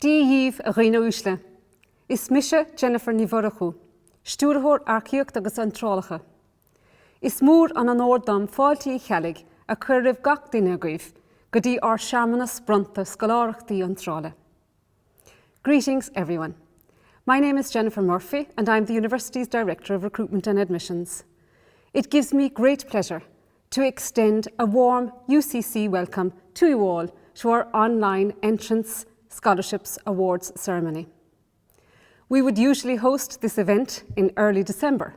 Stíomh a dhaoine úsle. Is mise Jennifer ní Mhorachú, stúrthóir arcíocht agus an trálacha. Is mór an órdam fáiltí chealaigh a chur raibh gach duine agaibh go dtí ár seamanas bronta scoláireachtaí an trála. Greetings everyone. My name is Jennifer Murphy and I'm the university's Director of Recruitment and Admissions. It gives me great pleasure to extend a warm UCC welcome to you all to our online Entrance Scholarships Awards ceremony. We would usually host this event in early December,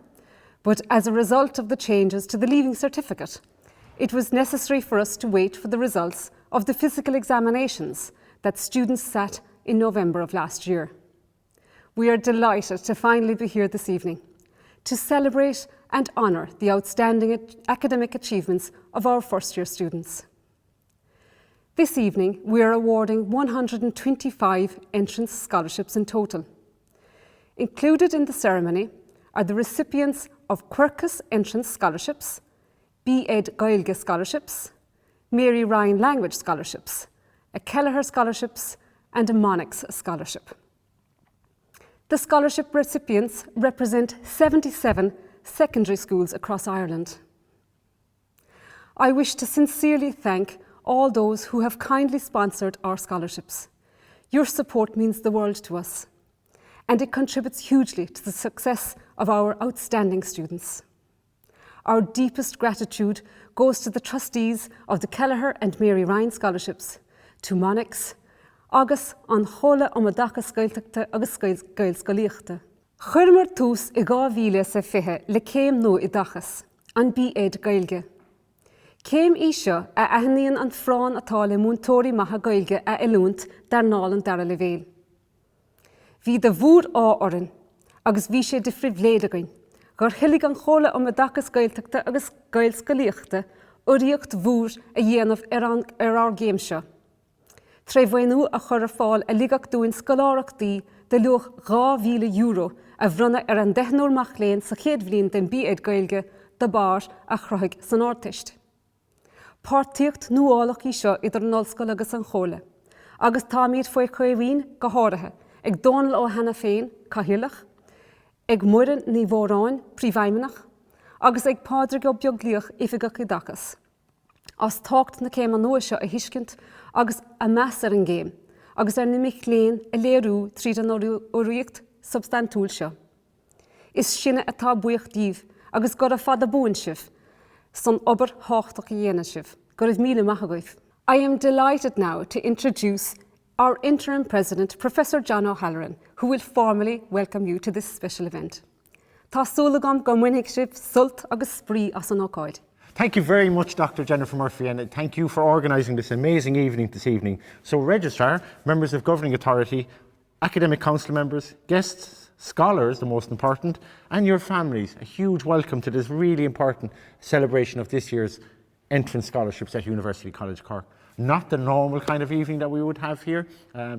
but as a result of the changes to the Leaving Certificate, it was necessary for us to wait for the results of the physical examinations that students sat in November of last year. We are delighted to finally be here this evening to celebrate and honour the outstanding academic achievements of our first-year students. This evening, we are awarding 125 entrance scholarships in total. Included in the ceremony are the recipients of Quercus entrance scholarships, B.Ed Gaeilge scholarships, Mary Ryan language scholarships, a Kelleher scholarships, and a Monix scholarship. The scholarship recipients represent 77 secondary schools across Ireland. I wish to sincerely thank all those who have kindly sponsored our scholarships. Your support means the world to us, and it contributes hugely to the success of our outstanding students. Our deepest gratitude goes to the trustees of the Kelleher and Mary Ryan scholarships, to Monix, agus an chola omadachas gailteachta agus gail scolaíochta. Churmar tús I 2020 le céim nó I dachas, an B.Ed Gaeilge. Céim ísio a aithníonn an frán atá le múntóirí maithe Gaeilge a ilúnt dar nálan dara le bhéal. Bhí de bhúr áoran agus bhí sé de fribhléadagainn, gur thuilligh an chola omadachas gailteachta agus gail scolaíochta uíocht bhúr a dhéanamh ar géim seo. Treibhhainú a chur ar fáil a ligach dúin scoláireachtaí de luach €2,000 a bhrunna ar an 10 mach léinn sa chéad bhliain den B.Ed Gaeilge de báir a chruthig san áirteist. Páirtíocht nuálach í seo idir an ollscoil agus an chola, agus tá míad faoi chuimhín go háirithe ag dónal ó hena féin caithfhileach, ag muireann ní mhóráin príomhfeidhmeannach, agus ag pádraig ó beaglíoch ifigach I dachas. As tácht na céim an nua seo a hiiscint agus a meas ar an géim, agus ar nimich léinn a léirú tríd an óíocht substantúil seo. Is sinne atá buíoch díomh agus gur a fad a búin sibh, son obair háchtach a dhéana sibh, gur is míle maithagaibh. I am delighted now to introduce our interim president, Professor John O'Halloran, who will formally welcome you to this special event. Tá súlagam go mhainigh sibh sult agus sprí as an ócáid. Thank you very much, Dr. Jennifer Murphy, and thank you for organising this amazing evening this evening. So Registrar, members of Governing Authority, academic council members, guests, scholars, the most important, and your families, a huge welcome to this really important celebration of this year's entrance scholarships at University College Cork. Not the normal kind of evening that we would have here.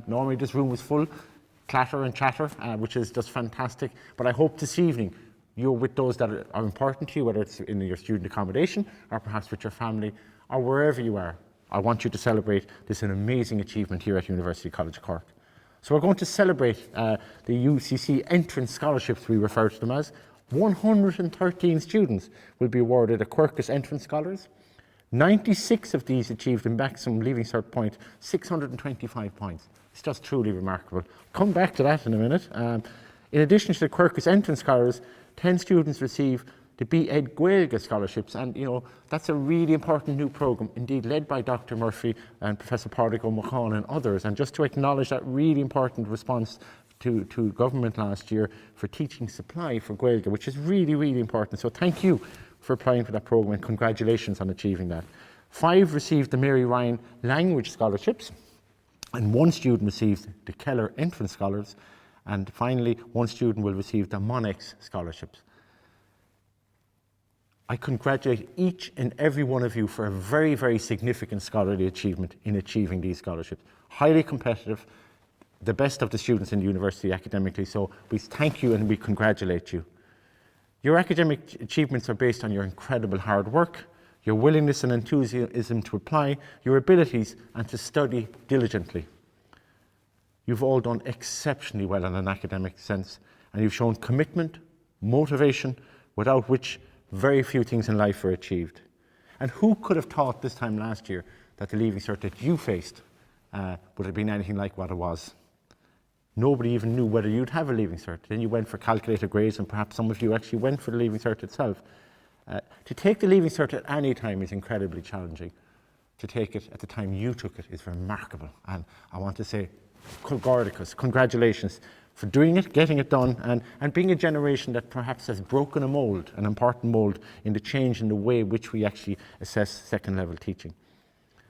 Normally this room was full, clatter and chatter, which is just fantastic. But I hope this evening you're with those that are important to you, whether it's in your student accommodation or perhaps with your family or wherever you are. I want you to celebrate this an amazing achievement here at University College Cork. So we're going to celebrate the UCC entrance scholarships, we refer to them as. 113 students will be awarded a Quercus entrance scholars. 96 of these achieved a maximum Leaving Cert point, 625 points. It's just truly remarkable. Come back to that in a minute. In addition to the Quercus entrance scholars, 10 students receive the B.Ed Gaeilge scholarships, and that's a really important new programme, indeed led by Dr. Murphy and Professor Pádraig O'Mahan and others. And just to acknowledge that really important response to government last year for teaching supply for Gaeilge, which is really, really important. So thank you for applying for that programme and congratulations on achieving that. 5 received the Mary Ryan language scholarships, and 1 student received the Kelleher entrance scholars, and finally 1 student will receive the Monix scholarships. I congratulate each and every one of you for a very, very significant scholarly achievement in achieving these scholarships. Highly competitive, the best of the students in the university academically, so we thank you and we congratulate you. Your academic achievements are based on your incredible hard work, your willingness and enthusiasm to apply, your abilities and to study diligently. You've all done exceptionally well in an academic sense, and you've shown commitment, motivation, without which very few things in life are achieved. And who could have thought this time last year that the Leaving Cert that you faced would have been anything like what it was? Nobody even knew whether you'd have a Leaving Cert. Then you went for calculated grades, and perhaps some of you actually went for the Leaving Cert itself. To take the Leaving Cert at any time is incredibly challenging. To take it at the time you took it is remarkable. And I want to say, Quercus, congratulations for doing it, getting it done, and being a generation that perhaps has broken a mould, an important mould, in the change in the way in which we actually assess second level teaching.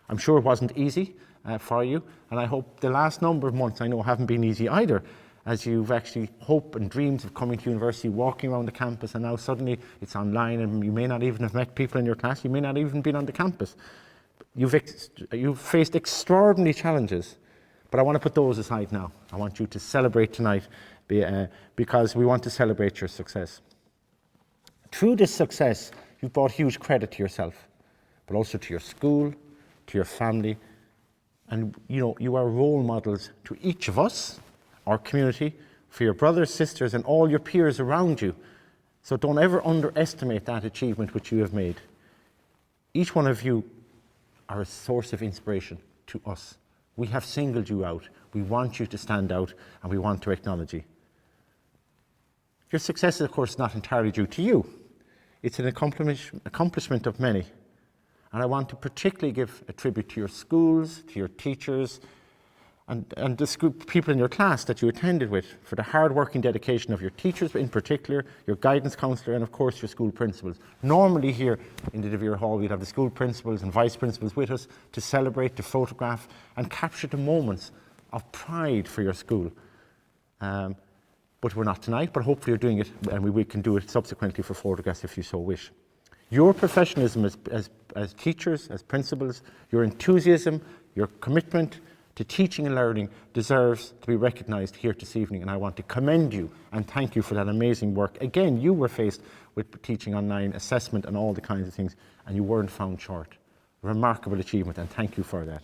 I'm sure it wasn't easy for you, and I hope the last number of months I know haven't been easy either, as you've actually hope and dreams of coming to university, walking around the campus, and now suddenly it's online and you may not even have met people in your class, you may not even been on the campus. You've faced extraordinary challenges, but I want to put those aside now. I want you to celebrate tonight because we want to celebrate your success. Through this success, you've brought huge credit to yourself, but also to your school, to your family, and you are role models to each of us, our community, for your brothers, sisters, and all your peers around you. So don't ever underestimate that achievement which you have made. Each one of you are a source of inspiration to us. We have singled you out. We want you to stand out, and we want to acknowledge you. Your success is, of course, not entirely due to you. It's an accomplishment of many. And I want to particularly give a tribute to your schools, to your teachers, and the people in your class that you attended with, for the hard-working dedication of your teachers in particular, your guidance counsellor, and of course your school principals. Normally here in the De Vere Hall we'd have the school principals and vice principals with us to celebrate, to photograph and capture the moments of pride for your school. But we're not tonight, but hopefully you're doing it, and we can do it subsequently for photographs if you so wish. Your professionalism as teachers, as principals, your enthusiasm, your commitment to teaching and learning deserves to be recognised here this evening, and I want to commend you and thank you for that amazing work. Again, you were faced with teaching online, assessment and all the kinds of things, and you weren't found short. Remarkable achievement, and thank you for that.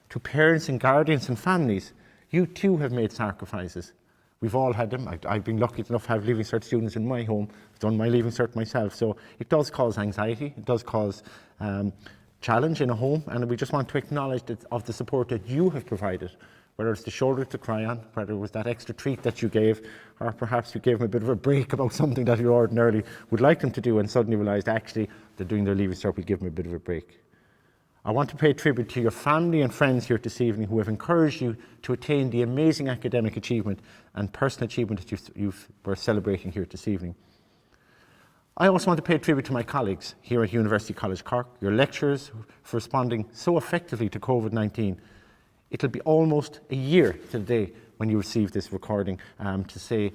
To parents and guardians and families, you too have made sacrifices. We've all had them. I've been lucky enough to have Leaving Cert students in my home. I've done my Leaving Cert myself, so it does cause anxiety, it does cause challenge in a home, and we just want to acknowledge of the support that you have provided, whether it's the shoulder to cry on, whether it was that extra treat that you gave, or perhaps you gave them a bit of a break about something that you ordinarily would like them to do and suddenly realised actually they're doing their Leaving Cert, we'll give them a bit of a break. I want to pay tribute to your family and friends here this evening who have encouraged you to attain the amazing academic achievement and personal achievement that we're celebrating here this evening. I also want to pay tribute to my colleagues here at University College Cork, your lecturers for responding so effectively to COVID-19. It'll be almost a year to the day when you receive this recording to say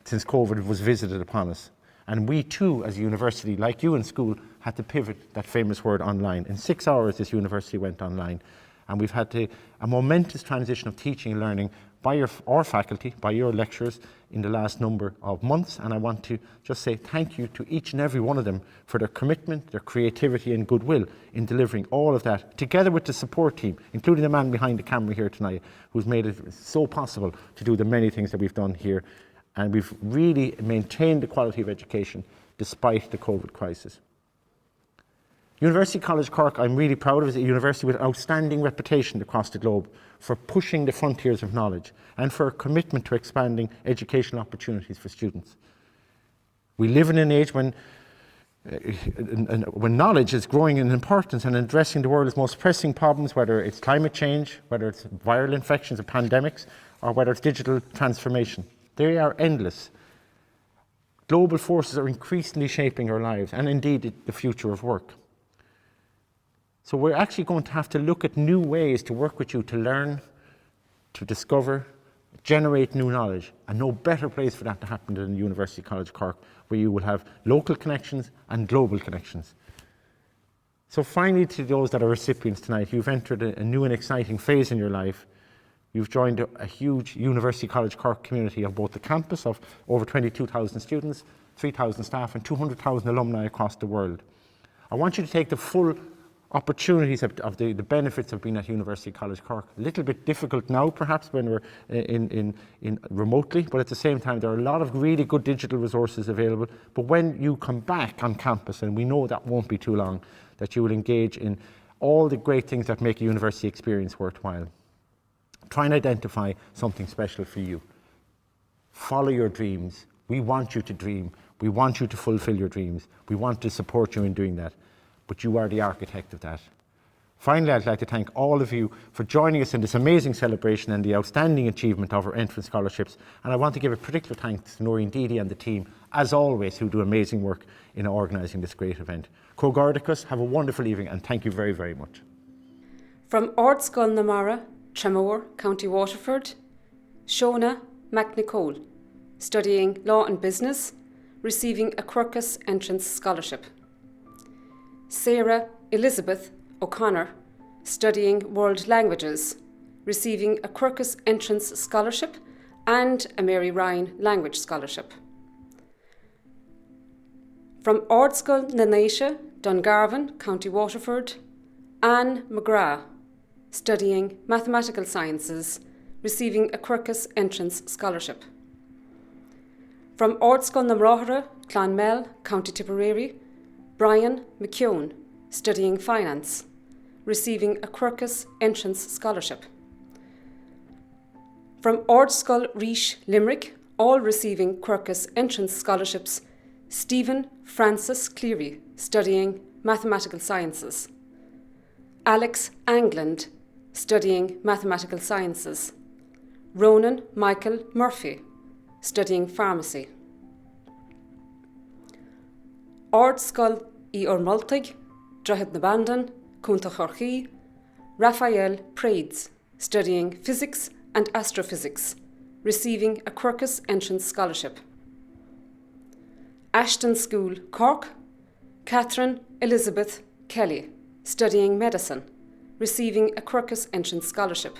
since COVID was visited upon us. And we too, as a university, like you in school, had to pivot that famous word online. In 6 hours, this university went online. And we've had a momentous transition of teaching and learning by our faculty, by your lecturers, in the last number of months. And I want to just say thank you to each and every one of them for their commitment, their creativity and goodwill in delivering all of that, together with the support team, including the man behind the camera here tonight, who's made it so possible to do the many things that we've done here. And we've really maintained the quality of education despite the COVID crisis. University College Cork, I'm really proud of, is a university with an outstanding reputation across the globe for pushing the frontiers of knowledge and for a commitment to expanding educational opportunities for students. We live in an age when knowledge is growing in importance and addressing the world's most pressing problems, whether it's climate change, whether it's viral infections or pandemics, or whether it's digital transformation. They are endless. Global forces are increasingly shaping our lives and indeed the future of work. So we're actually going to have to look at new ways to work with you to learn, to discover, generate new knowledge, and no better place for that to happen than University College Cork, where you will have local connections and global connections. So finally, to those that are recipients tonight, you've entered a new and exciting phase in your life. You've joined a huge University College Cork community of both the campus of over 22,000 students, 3,000 staff and 200,000 alumni across the world. I want you to take the full opportunities of the benefits of being at University College Cork. A little bit difficult now, perhaps, when we're in remotely, but at the same time, there are a lot of really good digital resources available. But when you come back on campus, and we know that won't be too long, that you will engage in all the great things that make a university experience worthwhile. Try and identify something special for you. Follow your dreams. We want you to dream. We want you to fulfill your dreams. We want to support you in doing that. But you are the architect of that. Finally, I'd like to thank all of you for joining us in this amazing celebration and the outstanding achievement of our entrance scholarships. And I want to give a particular thanks to Noreen Didi and the team, as always, who do amazing work in organising this great event. Quercus, have a wonderful evening, and thank you very, very much. From Ordscoil Namara, Tramore, County Waterford, Shona McNicol, studying Law and Business, receiving a Quercus Entrance Scholarship. Sarah Elizabeth O'Connor, studying World Languages, receiving a Quercus Entrance Scholarship and a Mary Ryan Language Scholarship. From Ordscoil Nanesha, Dungarvan, County Waterford, Anne McGrath, studying Mathematical Sciences, receiving a Quercus Entrance Scholarship. From Ordscoil Namrohra, Clonmel, County Tipperary, Brian McKeown, studying Finance, receiving a Quercus Entrance Scholarship. From Ordscoil Rish, Limerick, all receiving Quercus Entrance Scholarships, Stephen Francis Cleary, studying Mathematical Sciences. Alex Angland, studying Mathematical Sciences. Ronan Michael Murphy, studying Pharmacy. Ordscoil Multig, Drogheda na Bandan, Cúnta Chorchaí, Raphael Prades, studying Physics and Astrophysics, receiving a Quercus Entrance Scholarship. Ashton School, Cork, Catherine Elizabeth Kelly, studying Medicine, receiving a Quercus Entrance Scholarship.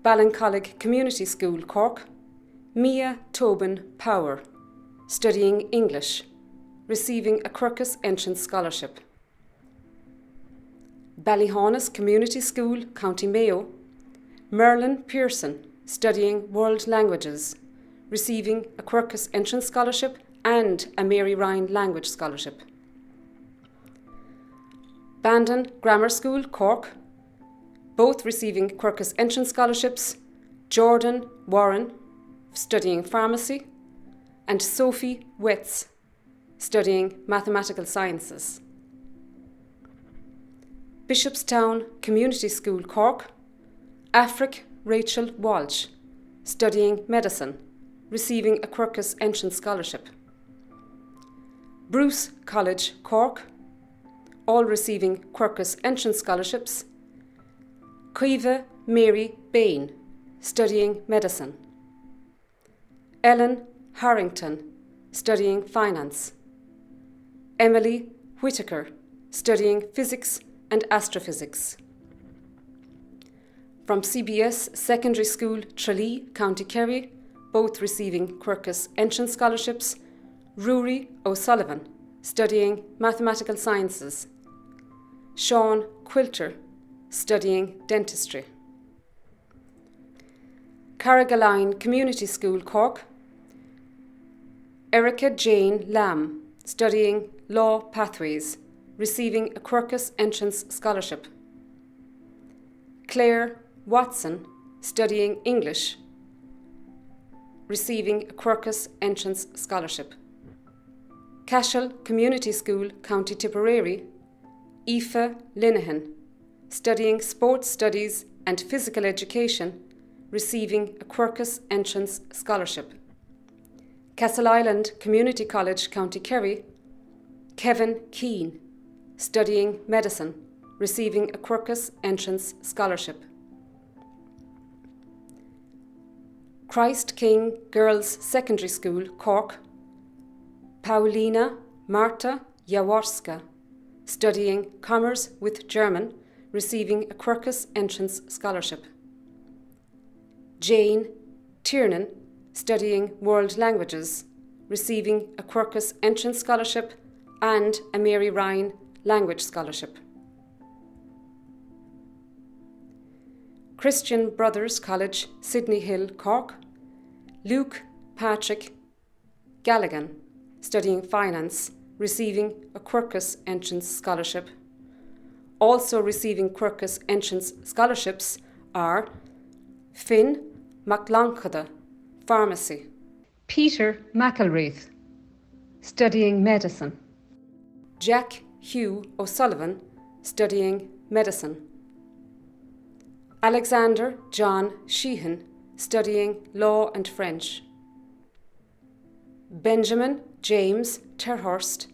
Ballincollig Community School, Cork, Mia Tobin Power, studying English, receiving a Quercus Entrance Scholarship. Ballyhaunis Community School, County Mayo, Merlin Pearson, studying World Languages, receiving a Quercus Entrance Scholarship and a Mary Ryan Language Scholarship. Bandon Grammar School, Cork, both receiving Quercus Entrance Scholarships, Jordan Warren, studying Pharmacy, and Sophie Wetz, studying Mathematical Sciences. Bishopstown Community School, Cork, Afric Rachel Walsh, studying Medicine, receiving a Quercus Entrance Scholarship. Bruce College, Cork, all receiving Quercus Entrance Scholarships. Cuiva Mary Bain, studying Medicine. Ellen Harrington, studying Finance. Emily Whitaker, studying Physics and Astrophysics. From CBS Secondary School, Tralee, County Kerry, both receiving Quercus Entrance Scholarships. Rory O'Sullivan, studying Mathematical Sciences. Sean Quilter, studying Dentistry. Carrigaline Community School, Cork, Erica Jane Lamb, studying Law Pathways, receiving a Quercus Entrance Scholarship. Claire Watson, studying English, receiving a Quercus Entrance Scholarship. Cashel Community School, County Tipperary, Aoife Linehan, studying Sports Studies and Physical Education, receiving a Quercus Entrance Scholarship. Castle Island Community College, County Kerry, Kevin Keane, studying Medicine, receiving a Quercus Entrance Scholarship. Christ King Girls Secondary School, Cork, Paulina Marta Jaworska, studying Commerce with German, receiving a Quercus Entrance Scholarship. Jane Tiernan, studying World Languages, receiving a Quercus Entrance Scholarship and a Mary Ryan Language Scholarship. Christian Brothers College, Sydney Hill, Cork, Luke Patrick Galligan, studying finance, receiving a Quercus Entrance Scholarship. Also receiving Quercus Entrance Scholarships are Finn McLonchada, Pharmacy, Peter McElwraith, studying Medicine, Jack Hugh O'Sullivan, studying Medicine, Alexander John Sheehan, studying Law and French, Benjamin James Terhurst,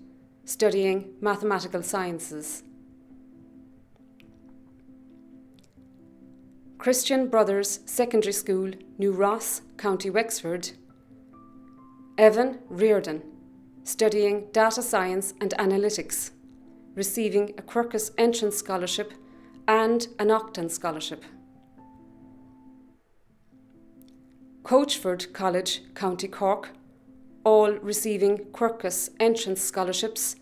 studying Mathematical Sciences, Christian Brothers Secondary School, New Ross, County Wexford, Evan Reardon, studying Data Science and Analytics, receiving a Quercus Entrance Scholarship and an Octon Scholarship. Coachford College, County Cork, all receiving Quercus Entrance Scholarships.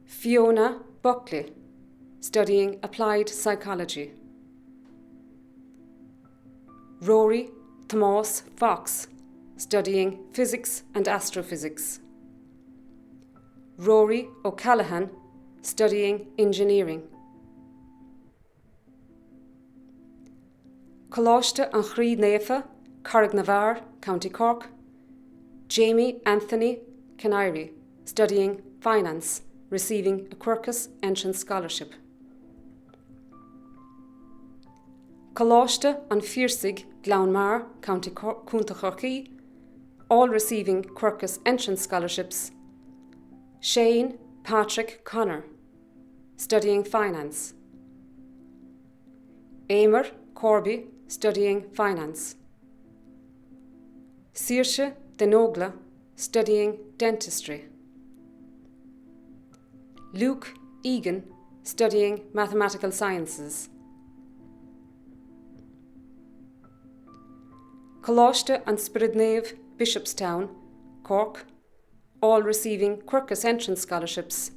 Fiona Buckley, studying Applied Psychology. Rory Thomas Fox, studying Physics and Astrophysics. Rory O'Callaghan, studying Engineering. Coláiste an Chrí Néfa, Carrignavar, County Cork, Jamie Anthony Canary, studying Finance, receiving a Quercus Entrance Scholarship. Coláiste an Firsig, Glownmar, County Cúntachachaí, all receiving Quercus Entrance Scholarships. Shane Patrick Connor, studying Finance. Emer Corby, studying Finance. Saoirse Denogla, studying Dentistry. Luke Egan, studying Mathematical Sciences. Coláiste an Spiridnave, Bishopstown, Cork, all receiving Quercus Entrance Scholarships.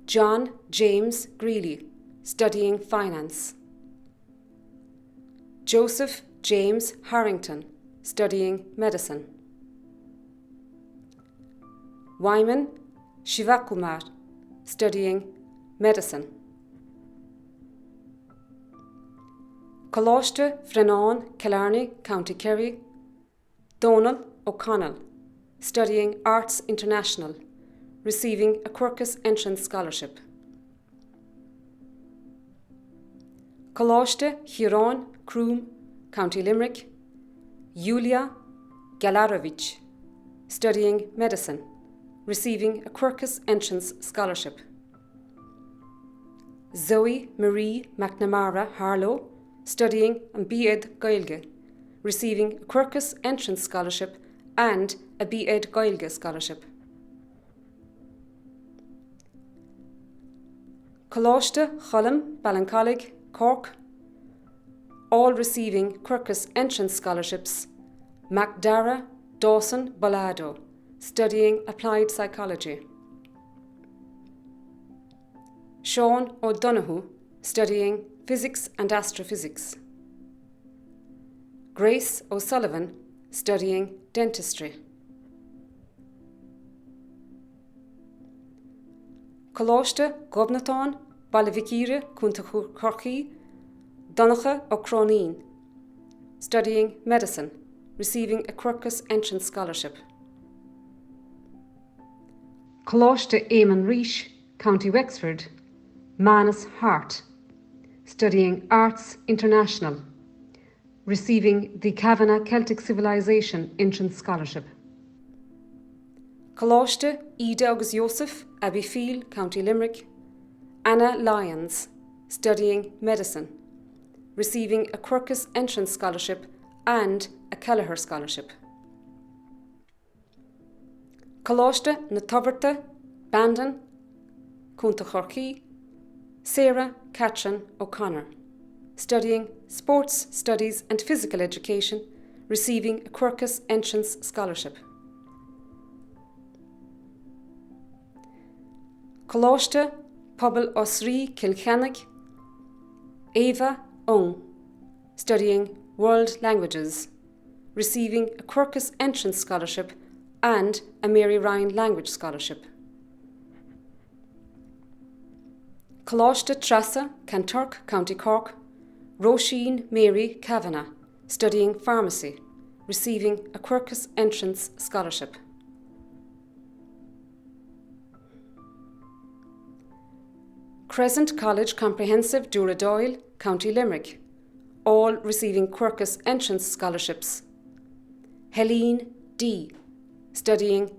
John James Greeley, studying Finance. Joseph James Harrington, studying Medicine. Wyman Shivakumar, studying Medicine. Coláiste Frenan Killarney, County Kerry, Donal O'Connell, studying Arts International, receiving a Quercus Entrance Scholarship. Coláiste Chiarán Croom, County Limerick, Yulia Galarovich, studying Medicine, receiving a Quercus Entrance Scholarship. Zoe Marie McNamara Harlow, studying an B.Ed Gaeilge, receiving a Quercus Entrance Scholarship and a B.Ed Gaeilge Scholarship. Coláiste Cholam Ballincollig, Cork, all receiving Quercus Entrance Scholarships. Macdara Dawson Bolado, studying Applied Psychology. Sean O'Donoghue, studying Physics and Astrophysics. Grace O'Sullivan, studying Dentistry. Coláiste Gobnatán, Ballyvicíre, Cúntachachaí, Donnacha O'Croneen, studying Medicine, receiving a Quercus Entrance Scholarship. Coláiste Eamon Rees, County Wexford, Manus Hart, studying Arts International, receiving the Kavanagh Celtic Civilization Entrance Scholarship. Coláiste Ida agus Joseph, Abbeyfield, County Limerick, Anna Lyons, studying Medicine, receiving a Quercus Entrance Scholarship and a Kelleher Scholarship. Coláiste na Toberta, Bandon, Cúntachachaí, Sarah Catrin O'Connor, studying Sports Studies and Physical Education, receiving a Quercus Entrance Scholarship. Coláiste Pobl Osri Kilkennig, Ava Ong, studying World Languages, receiving a Quercus Entrance Scholarship and a Mary Ryan Language Scholarship. Coláiste Trasa, Kanturk, County Cork, Roisin Mary Kavanagh, studying Pharmacy, receiving a Quercus Entrance Scholarship. Crescent College Comprehensive Dura Doyle, County Limerick, all receiving Quercus Entrance Scholarships. Helene D, studying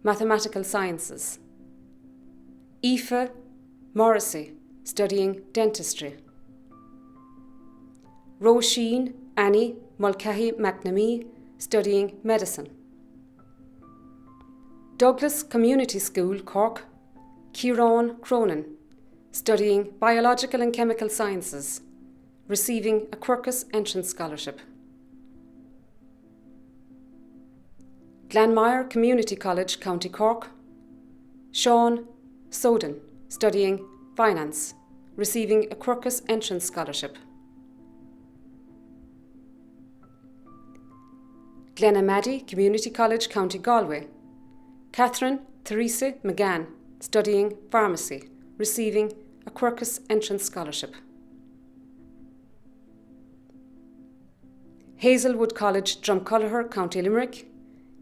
Mathematical Sciences. Aoife Morrissey, studying Dentistry. Roisin Annie Mulcahy McNamee, studying Medicine. Douglas Community School, Cork, Ciarán Cronin, studying Biological and Chemical Sciences, receiving a Quercus Entrance Scholarship. Glanmire Community College, County Cork, Sean Soden, studying Finance, receiving a Quercus Entrance Scholarship. Glenamady Community College, County Galway, Catherine Theresa McGann, studying Pharmacy, receiving a Quercus Entrance Scholarship. Hazelwood College, Drumculliher, County Limerick,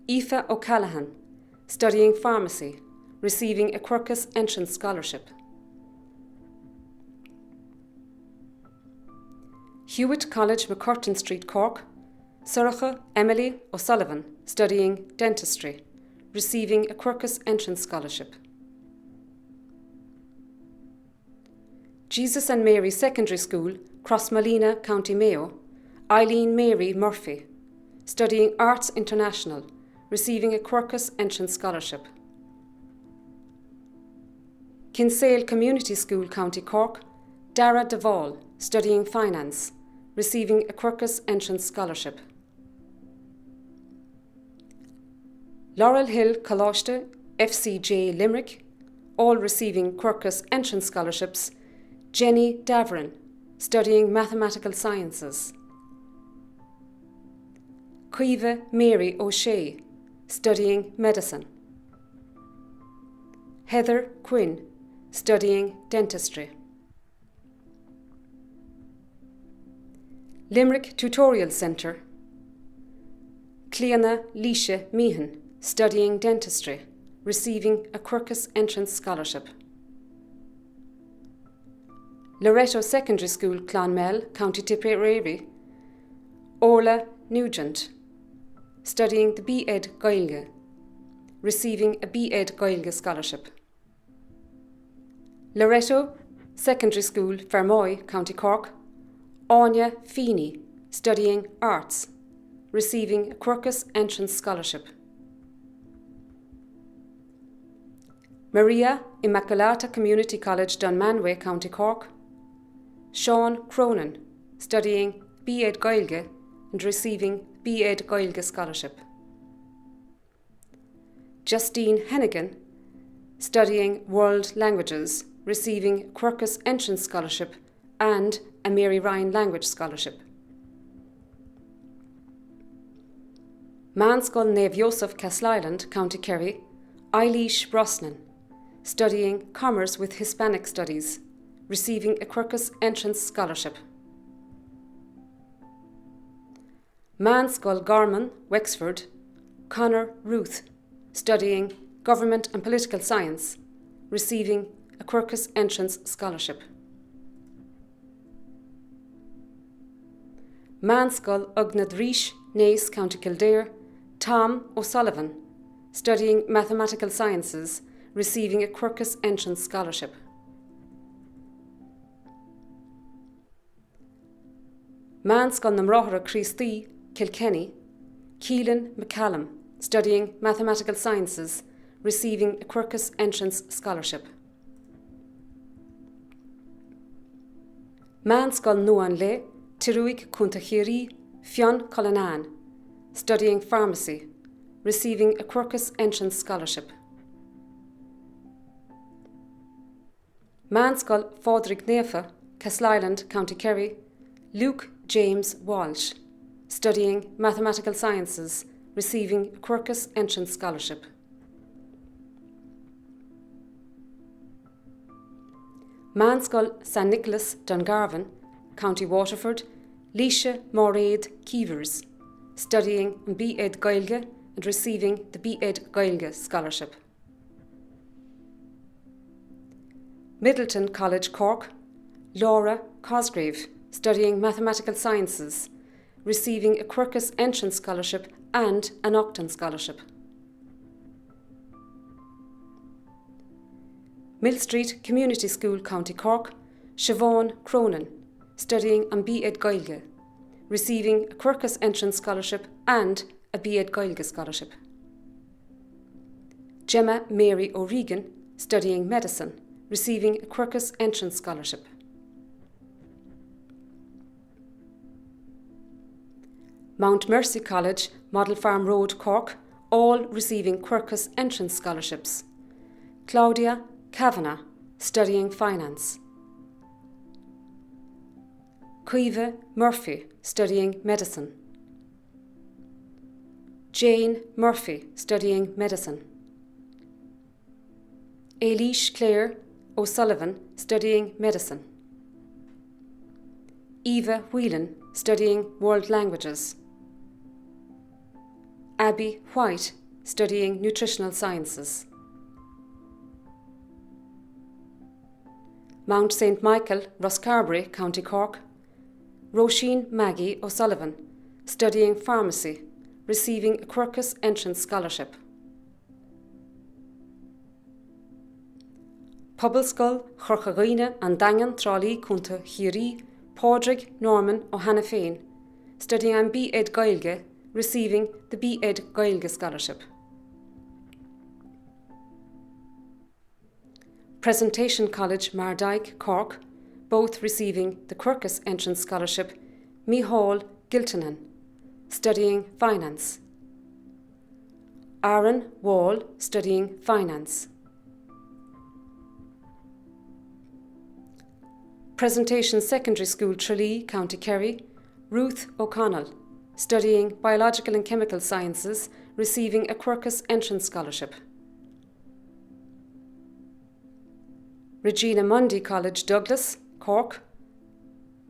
Aoife O'Callaghan, studying Pharmacy, receiving a Quercus Entrance Scholarship. Hewitt College, McCurtain Street, Cork, Sorcha Emily O'Sullivan, studying Dentistry, receiving a Quercus Entrance Scholarship. Jesus and Mary Secondary School, Crossmolina, County Mayo, Eileen Mary Murphy, studying Arts International, receiving a Quercus Entrance Scholarship. Kinsale Community School, County Cork, Dara Duvall, studying Finance, receiving a Quercus Entrance Scholarship. Laurel Hill Coláiste, FCJ Limerick, all receiving Quercus Entrance Scholarships. Jenny Davrin, studying Mathematical Sciences. Caoimhe Mary O'Shea, studying Medicine. Heather Quinn, studying Dentistry. Limerick Tutorial Centre, Cleanna Leisha Meehan, studying Dentistry, receiving a Quercus Entrance Scholarship. Loretto Secondary School, Clonmel, County Tipperary, Orla Nugent, studying the B.Ed Gaeilge, receiving a B.Ed Gaeilge Scholarship. Loretto Secondary School, Fermoy, County Cork, Anya Feeney, studying Arts, receiving a Quercus Entrance Scholarship. Maria Immaculata Community College, Dunmanway, County Cork, Sean Cronin, studying B.Ed Gaeilge and receiving B.Ed Gaeilge Scholarship. Justine Hennigan, studying World Languages, receiving Quercus Entrance Scholarship and a Mary Ryan Language Scholarship. Manskull Neve Joseph, Castle Island, County Kerry, Eilish Brosnan, studying Commerce with Hispanic Studies, receiving a Quercus Entrance Scholarship. Manskull Garman, Wexford, Connor Ruth, studying Government and Political Science, receiving a Quercus Entrance Scholarship. Manskull Ugnad Rish, Naas, County Kildare, Tom O'Sullivan, studying Mathematical Sciences, receiving a Quercus Entrance Scholarship. Manskull Namrohra Christy, Kilkenny, Keelan McCallum, studying Mathematical Sciences, receiving a Quercus Entrance Scholarship. Manskull Nuan Le, Tiruig Kuntachiri, Fionn Colanan, studying Pharmacy, receiving a Quercus Entrance Scholarship. Manskull Fodric Nefa, Castleisland, County Kerry, Luke James Walsh, studying Mathematical Sciences, receiving a Quercus Entrance Scholarship. Manskull St Nicholas Dungarvan, County Waterford, Leisha Moraid Keevers, studying an B.Ed Gaeilge and receiving the B.Ed Gaeilge Scholarship. Middleton College Cork, Laura Cosgrave, studying Mathematical Sciences, receiving a Quercus Entrance Scholarship and an Octon Scholarship. Mill Street Community School, County Cork, Siobhan Cronin, studying an B.Ed Gaeilge, receiving a Quercus Entrance Scholarship and a B.Ed Gaeilge Scholarship. Gemma Mary O'Regan, studying Medicine, receiving a Quercus Entrance Scholarship. Mount Mercy College, Model Farm Road, Cork, all receiving Quercus Entrance Scholarships. Claudia Kavanagh, studying Finance. Caoimhe Murphy, studying Medicine. Jane Murphy, studying Medicine. Eilish Claire O'Sullivan, studying Medicine. Eva Whelan, studying World Languages. Abby White, studying Nutritional Sciences. Mount St Michael, Rosscarbery, County Cork, Roisin Maggie O'Sullivan, studying Pharmacy, receiving a Quercus Entrance Scholarship. Pobbleskull, Chorchaghine and Dangan Trali Kunta Chiari, Padraig Norman O'Hanafane, studying an B.Ed Gaeilge, receiving the B.Ed Gaeilge Scholarship. Presentation College, Mardyke, Cork, both receiving the Quercus Entrance Scholarship, Micheál Giltonen, studying Finance. Aaron Wall, studying Finance. Presentation Secondary School, Tralee, County Kerry, Ruth O'Connell, studying Biological and Chemical Sciences, receiving a Quercus Entrance Scholarship. Regina Mundy College, Douglas, Cork,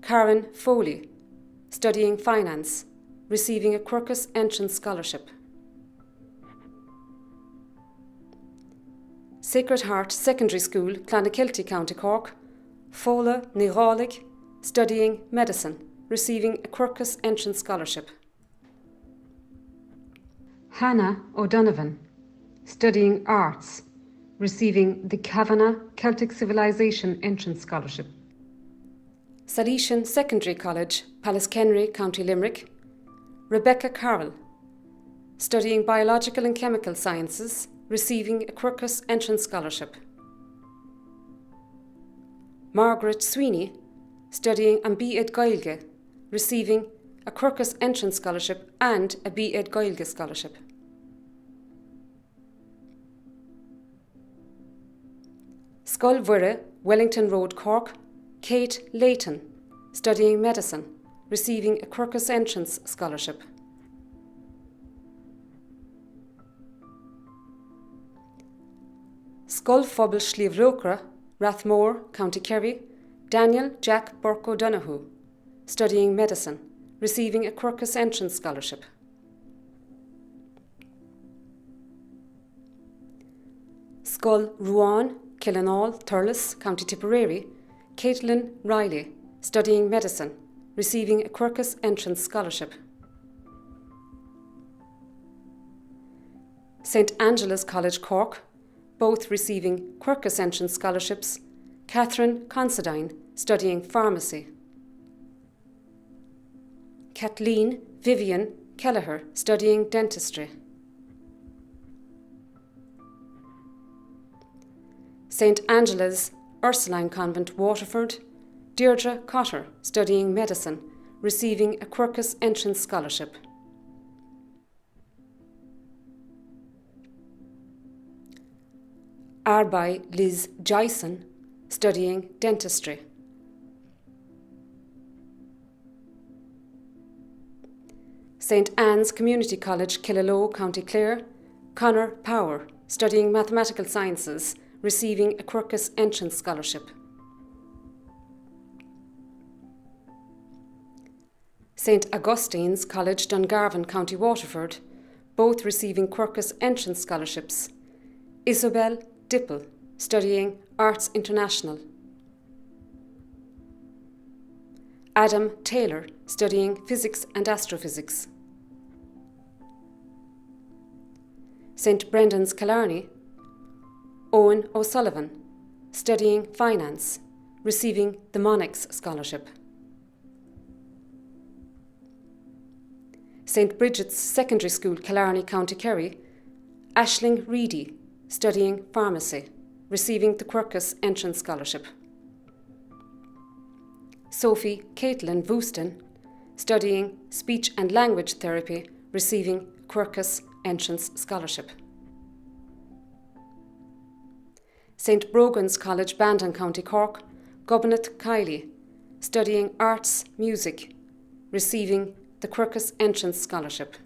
Karen Foley, studying Finance, receiving a Quercus Entrance Scholarship. Sacred Heart Secondary School, Clonakilty, County Cork, Fola Nirálig, studying Medicine, receiving a Quercus Entrance Scholarship. Hannah O'Donovan, studying Arts, receiving the Kavanagh Celtic Civilization Entrance Scholarship. Salesian Secondary College, Pallaskenry, County Limerick, Rebecca Carroll, studying Biological and Chemical Sciences, receiving a Quercus Entrance Scholarship. Margaret Sweeney, studying an B.Ed Gaeilge, receiving a Quercus Entrance Scholarship and a B.Ed Gaeilge Scholarship. Scoilmhuire, Wellington Road, Cork, Kate Layton, studying Medicine, receiving a Quercus Entrance Scholarship. Scoilphobal Sliabh Rathmore, County Kerry, Daniel Jack Burke O'Donoghue, studying Medicine, receiving a Quercus Entrance Scholarship. Scoil Ruan, Killinall, Thurles, County Tipperary, Caitlin Riley, studying Medicine, receiving a Quercus Entrance Scholarship. St Angela's College, Cork, both receiving Quercus Entrance Scholarships, Catherine Considine, studying Pharmacy. Kathleen Vivian Kelleher, studying Dentistry. St Angela's Ursuline Convent, Waterford, Deirdre Cotter, studying Medicine, receiving a Quercus Entrance Scholarship. Arbai Liz Jason, studying dentistry. St Anne's Community College, Killaloe, County Clare, Conor Power, studying mathematical sciences, receiving a Quercus entrance scholarship. St Augustine's College, Dungarvan, County Waterford, both receiving Quercus entrance scholarships. Isobel Dipple, studying Arts International. Adam Taylor, studying Physics and Astrophysics. St Brendan's Killarney, Owen O'Sullivan, studying Finance, receiving the Monix Scholarship. St Bridget's Secondary School, Killarney, County Kerry, Aisling Reedy, studying Pharmacy, receiving the Quercus Entrance Scholarship. Sophie Caitlin Vouston, studying Speech and Language Therapy, receiving Quercus Entrance Scholarship. St Brogan's College, Bandon, County Cork, Gobnath Kiley, studying Arts Music, receiving the Quercus Entrance Scholarship.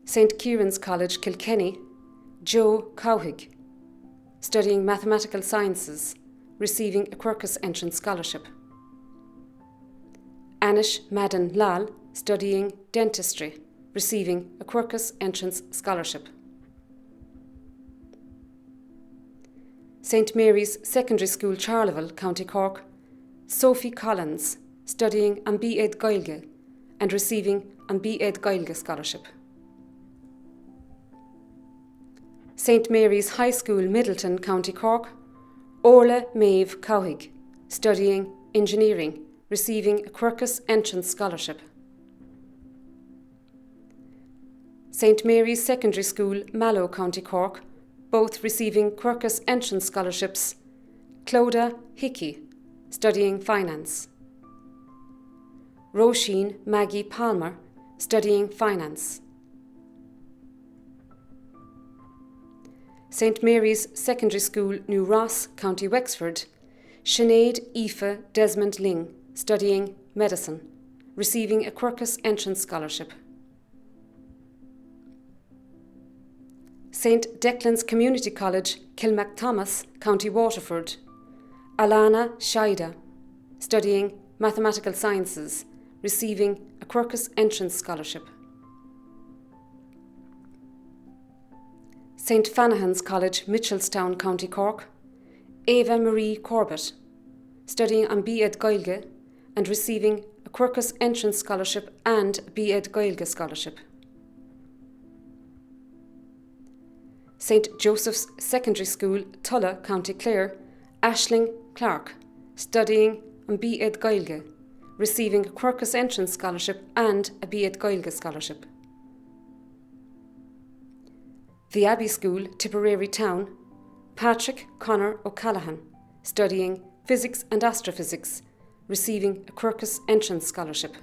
St Kieran's College, Kilkenny, Joe Cowhig, studying Mathematical Sciences, receiving a Quercus Entrance Scholarship. Anish Madden Lal, studying Dentistry, receiving a Quercus Entrance Scholarship. St Mary's Secondary School, Charleville, County Cork, Sophie Collins, studying an B.Ed Gaeilge and receiving an B.Ed Gaeilge Scholarship. St Mary's High School, Middleton, County Cork, Orla Maeve Cowhig, studying Engineering, receiving a Quercus Entrance Scholarship. St Mary's Secondary School, Mallow, County Cork, both receiving Quercus Entrance Scholarships. Clodagh Hickey, studying Finance. Roisin Maggie Palmer, studying Finance. St Mary's Secondary School, New Ross, County Wexford, Sinead Aoife Desmond Ling, studying Medicine, receiving a Quercus Entrance Scholarship. St Declan's Community College, Kilmacthomas, County Waterford, Alana Shaida, studying Mathematical Sciences, receiving a Quercus Entrance Scholarship. St Fanahan's College, Mitchelstown, County Cork, Ava Marie Corbett, studying an B.Ed Gaeilge and receiving a Quercus Entrance Scholarship and a B.Ed Gaeilge Scholarship. St Joseph's Secondary School, Tulla, County Clare, Aisling Clark, studying an B.Ed Gaeilge, receiving a Quercus Entrance Scholarship and a B.Ed Gaeilge Scholarship. The Abbey School, Tipperary Town, Patrick Conor O'Callaghan, studying Physics and Astrophysics, receiving a Quercus Entrance Scholarship.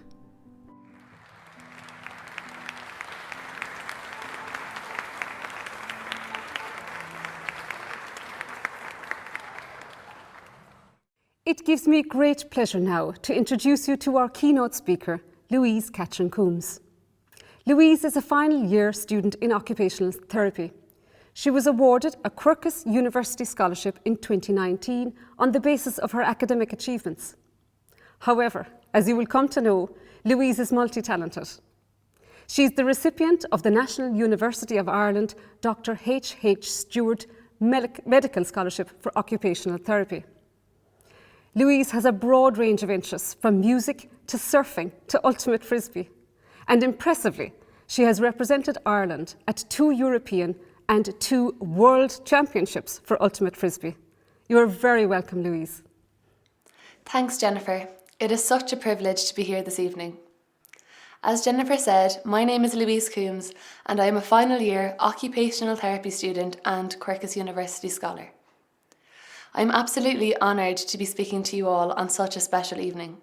It gives me great pleasure now to introduce you to our keynote speaker, Louise Catron-Coombs. Louise is a final year student in occupational therapy. She was awarded a Quercus University Scholarship in 2019 on the basis of her academic achievements. However, as you will come to know, Louise is multi-talented. She is the recipient of the National University of Ireland Dr. H.H. Stewart Medical Scholarship for Occupational Therapy. Louise has a broad range of interests, from music to surfing to ultimate frisbee. And impressively, she has represented Ireland at 2 European and 2 World Championships for ultimate frisbee. You are very welcome, Louise. Thanks, Jennifer. It is such a privilege to be here this evening. As Jennifer said, my name is Louise Coombs and I am a final year occupational therapy student and Quercus University Scholar. I'm absolutely honoured to be speaking to you all on such a special evening.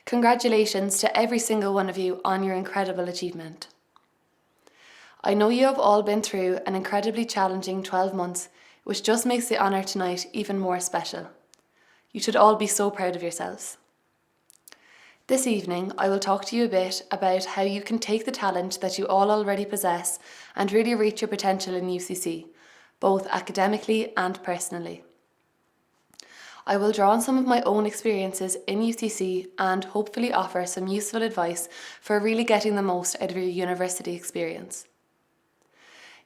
Congratulations to every single one of you on your incredible achievement. I know you have all been through an incredibly challenging 12 months, which just makes the honour tonight even more special. You should all be so proud of yourselves. This evening, I will talk to you a bit about how you can take the talent that you all already possess and really reach your potential in UCC, both academically and personally. I will draw on some of my own experiences in UCC and hopefully offer some useful advice for really getting the most out of your university experience.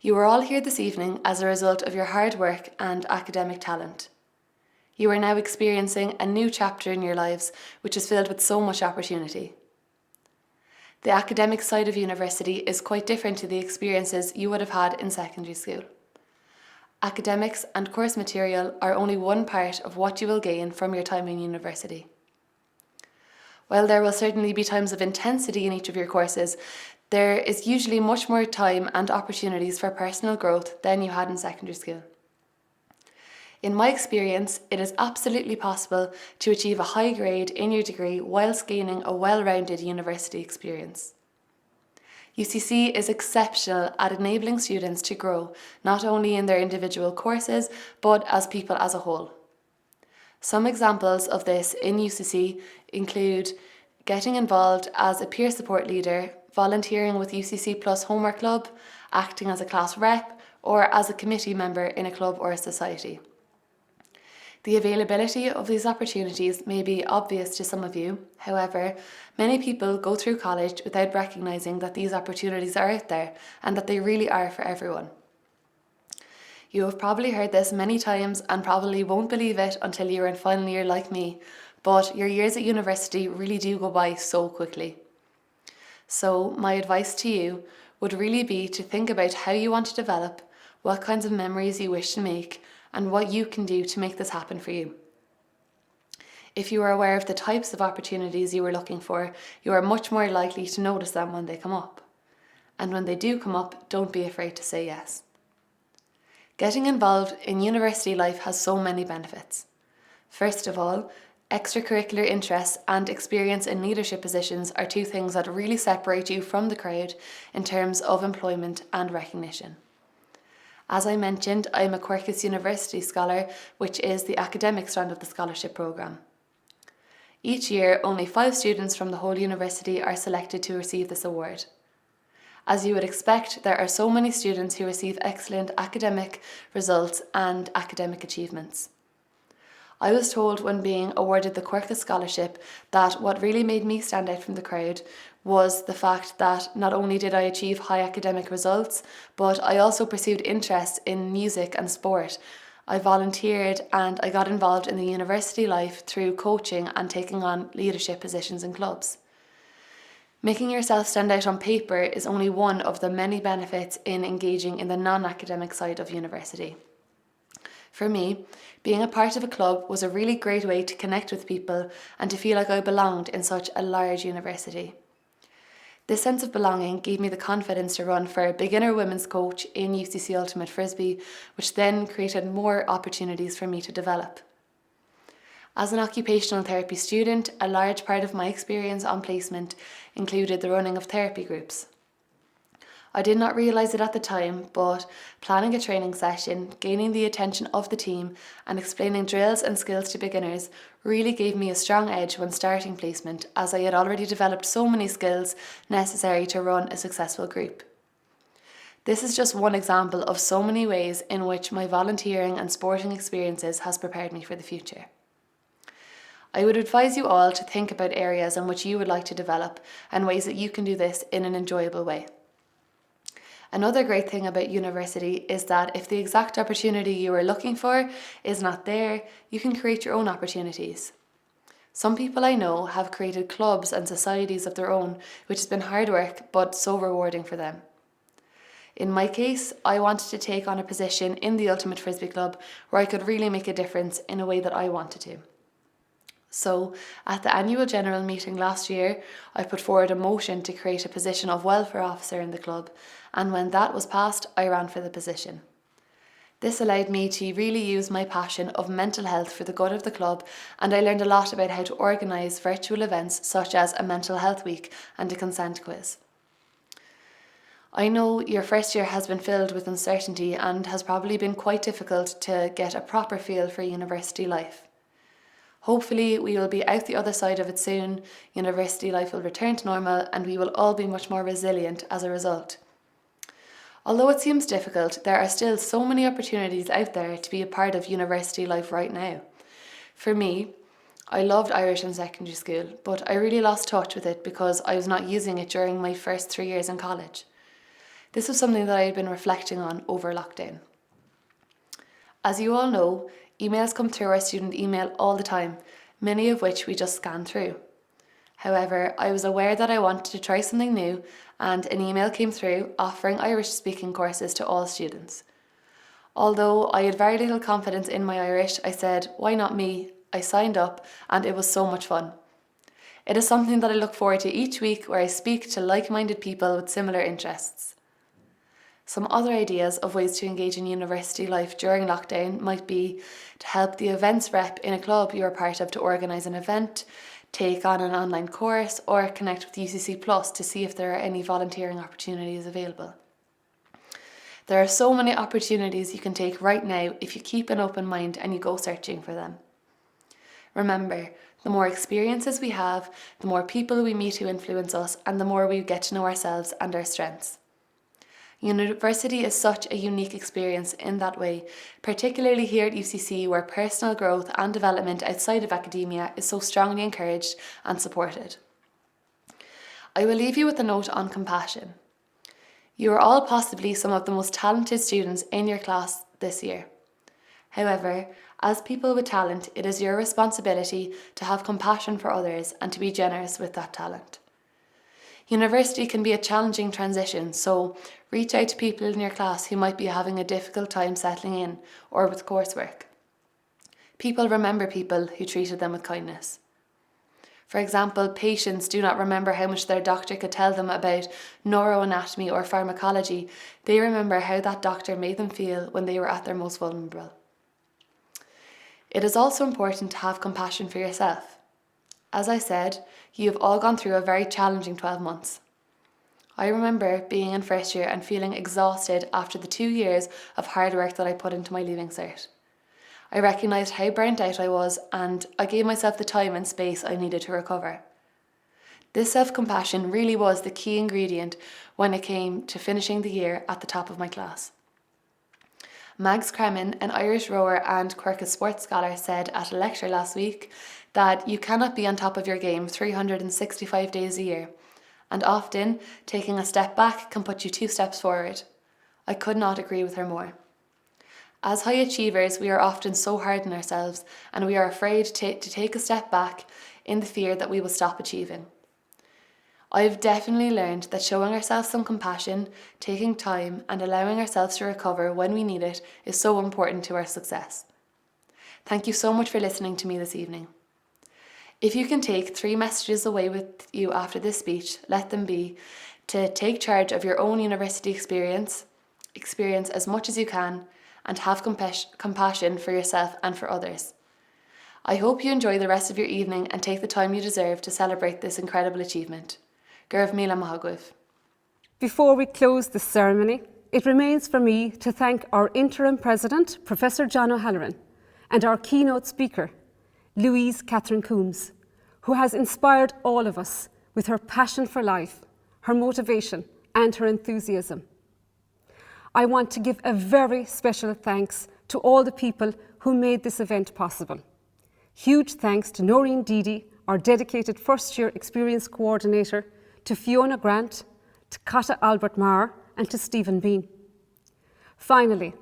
You are all here this evening as a result of your hard work and academic talent. You are now experiencing a new chapter in your lives, which is filled with so much opportunity. The academic side of university is quite different to the experiences you would have had in secondary school. Academics and course material are only one part of what you will gain from your time in university. While there will certainly be times of intensity in each of your courses, there is usually much more time and opportunities for personal growth than you had in secondary school. In my experience, it is absolutely possible to achieve a high grade in your degree whilst gaining a well-rounded university experience. UCC is exceptional at enabling students to grow, not only in their individual courses, but as people as a whole. Some examples of this in UCC include getting involved as a peer support leader, volunteering with UCC Plus Homework Club, acting as a class rep, or as a committee member in a club or a society. The availability of these opportunities may be obvious to some of you. However, many people go through college without recognising that these opportunities are out there and that they really are for everyone. You have probably heard this many times and probably won't believe it until you're in final year like me, but your years at university really do go by so quickly. So my advice to you would really be to think about how you want to develop, what kinds of memories you wish to make, and what you can do to make this happen for you. If you are aware of the types of opportunities you are looking for, you are much more likely to notice them when they come up. And when they do come up, don't be afraid to say yes. Getting involved in university life has so many benefits. First of all, extracurricular interests and experience in leadership positions are two things that really separate you from the crowd in terms of employment and recognition. As I mentioned, I am a Quercus University Scholar, which is the academic strand of the scholarship programme. Each year, only 5 students from the whole university are selected to receive this award. As you would expect, there are so many students who receive excellent academic results and academic achievements. I was told when being awarded the Quercus Scholarship that what really made me stand out from the crowd was the fact that not only did I achieve high academic results, but I also pursued interests in music and sport. I volunteered and I got involved in the university life through coaching and taking on leadership positions in clubs. Making yourself stand out on paper is only one of the many benefits in engaging in the non-academic side of university. For me, being a part of a club was a really great way to connect with people and to feel like I belonged in such a large university. This sense of belonging gave me the confidence to run for a beginner women's coach in UCC Ultimate Frisbee, which then created more opportunities for me to develop. As an occupational therapy student, a large part of my experience on placement included the running of therapy groups. I did not realise it at the time, but planning a training session, gaining the attention of the team, and explaining drills and skills to beginners really gave me a strong edge when starting placement, as I had already developed so many skills necessary to run a successful group. This is just one example of so many ways in which my volunteering and sporting experiences has prepared me for the future. I would advise you all to think about areas in which you would like to develop and ways that you can do this in an enjoyable way. Another great thing about university is that if the exact opportunity you are looking for is not there, you can create your own opportunities. Some people I know have created clubs and societies of their own, which has been hard work but so rewarding for them. In my case, I wanted to take on a position in the Ultimate Frisbee Club where I could really make a difference in a way that I wanted to. So, at the annual general meeting last year, I put forward a motion to create a position of welfare officer in the club, and when that was passed, I ran for the position. This allowed me to really use my passion of mental health for the good of the club, and I learned a lot about how to organise virtual events such as a mental health week and a consent quiz. I know your first year has been filled with uncertainty and has probably been quite difficult to get a proper feel for university life. Hopefully we will be out the other side of it soon, university life will return to normal and we will all be much more resilient as a result. Although it seems difficult, there are still so many opportunities out there to be a part of university life right now. For me, I loved Irish in secondary school, but I really lost touch with it because I was not using it during my first 3 years in college. This was something that I had been reflecting on over lockdown. As you all know, emails come through our student email all the time, many of which we just scan through. However, I was aware that I wanted to try something new, and an email came through offering Irish speaking courses to all students. Although I had very little confidence in my Irish, I said, why not me? I signed up and it was so much fun. It is something that I look forward to each week where I speak to like-minded people with similar interests. Some other ideas of ways to engage in university life during lockdown might be to help the events rep in a club you are part of to organise an event, take on an online course, or connect with UCC Plus to see if there are any volunteering opportunities available. There are so many opportunities you can take right now if you keep an open mind and you go searching for them. Remember, the more experiences we have, the more people we meet who influence us, and the more we get to know ourselves and our strengths. University is such a unique experience in that way, particularly here at UCC where personal growth and development outside of academia is so strongly encouraged and supported. I will leave you with a note on compassion. You are all possibly some of the most talented students in your class this year. However, as people with talent, it is your responsibility to have compassion for others and to be generous with that talent. University can be a challenging transition, so reach out to people in your class who might be having a difficult time settling in or with coursework. People remember people who treated them with kindness. For example, patients do not remember how much their doctor could tell them about neuroanatomy or pharmacology. They remember how that doctor made them feel when they were at their most vulnerable. It is also important to have compassion for yourself. As I said, you have all gone through a very challenging 12 months. I remember being in first year and feeling exhausted after the 2 years of hard work that I put into my leaving cert. I recognised how burnt out I was and I gave myself the time and space I needed to recover. This self-compassion really was the key ingredient when it came to finishing the year at the top of my class. Mags Kremen, an Irish rower and Quercus sports scholar, said at a lecture last week that you cannot be on top of your game 365 days a year, and often taking a step back can put you 2 steps forward. I could not agree with her more. As high achievers, we are often so hard on ourselves and we are afraid to take a step back in the fear that we will stop achieving. I've definitely learned that showing ourselves some compassion, taking time and allowing ourselves to recover when we need it is so important to our success. Thank you so much for listening to me this evening. If you can take 3 messages away with you after this speech, let them be to take charge of your own university experience as much as you can, and have compassion for yourself and for others. I hope you enjoy the rest of your evening and take the time you deserve to celebrate this incredible achievement. Gurv Mila Mahagwif. Before we close this ceremony, it remains for me to thank our interim president, Professor John O'Halloran, and our keynote speaker, Louise Catherine Coombs, who has inspired all of us with her passion for life, her motivation, and her enthusiasm. I want to give a very special thanks to all the people who made this event possible. Huge thanks to Noreen Deedy, our dedicated first-year experience coordinator, to Fiona Grant, to Kata Albert Marr, and to Stephen Bean. Finally,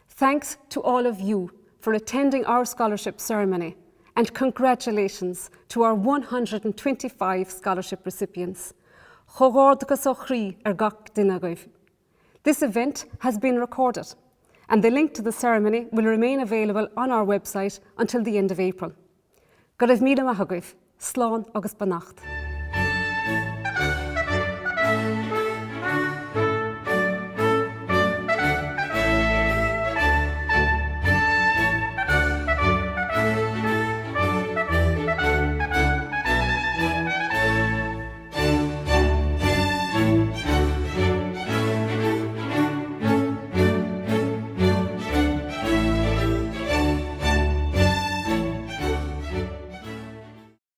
thanks to all of you for attending our scholarship ceremony, and congratulations to our 125 scholarship recipients. This event has been recorded, and the link to the ceremony will remain available on our website until the end of April. Go raibh míle maith agaibh, slán agus beannacht.